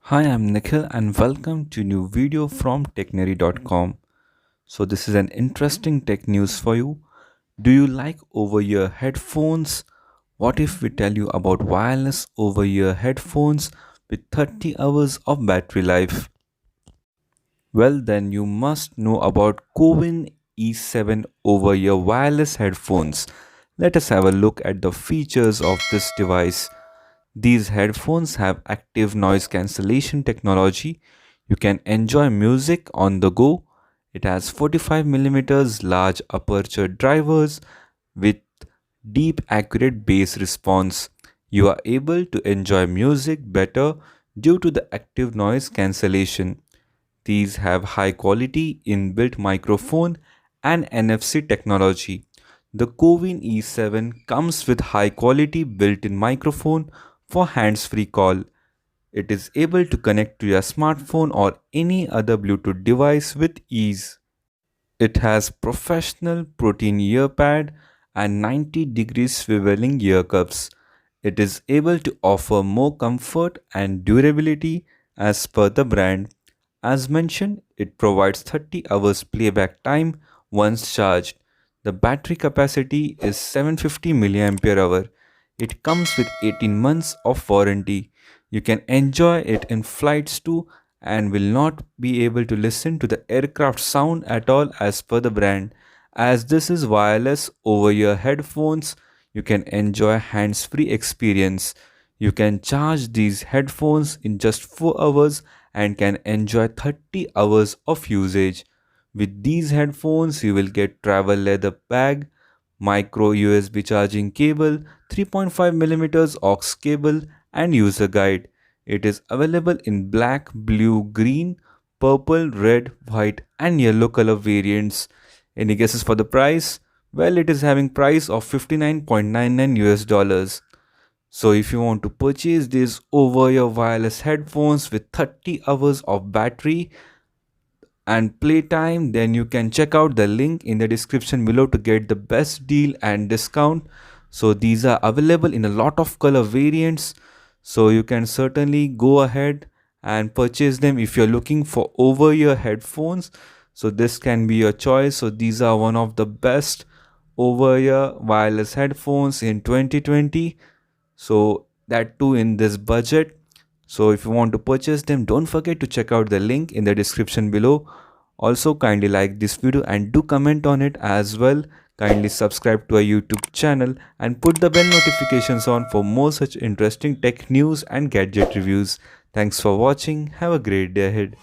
Hi, I'm Nikhil and welcome to new video from Technary.com. So this is an interesting tech news for you. Do you like over-ear headphones? What if we tell you about wireless over-ear headphones with 30 hours of battery life? Well, then you must know about COWIN E7 over-ear wireless headphones. Let us have a look at the features of this device. These headphones have active noise cancellation technology. You can enjoy music on the go. It has 45 mm large aperture drivers with deep accurate bass response. You are able to enjoy music better due to the active noise cancellation. These have high quality inbuilt microphone and NFC technology. The COWIN E7 comes with high quality built-in microphone for hands-free call. It is able to connect to your smartphone or any other Bluetooth device with ease. It has professional protein ear pad and 90 degrees swiveling ear cups. It is able to offer more comfort and durability as per the brand. As mentioned, it provides 30 hours playback time once charged. The battery capacity is 750 mAh. It comes with 18 months of warranty. You can enjoy it in flights too and will not be able to listen to the aircraft sound at all as per the brand. As this is wireless over ear headphones, you can enjoy hands-free experience. You can charge these headphones in just 4 hours and can enjoy 30 hours of usage. With these headphones, you will get travel leather bag, micro USB charging cable, 3.5 mm aux cable and user guide. It is available in black, blue, green, purple, red, white and yellow color variants. Any guesses for the price? Well, it is having price of 59.99 US dollars. So if you want to purchase these over-ear wireless headphones with 30 hours of battery and playtime, then you can check out the link in the description below to get the best deal and discount. So these are available in a lot of color variants, so you can certainly go ahead and purchase them if you're looking for over ear headphones. So this can be your choice. So these are one of the best over ear wireless headphones in 2020, so that too in this budget. So if you want to purchase them, don't forget to check out the link in the description below. Also, kindly like this video and do comment on it as well. Kindly subscribe to our YouTube channel and put the bell notifications on for more such interesting tech news and gadget reviews. Thanks for watching. Have a great day ahead.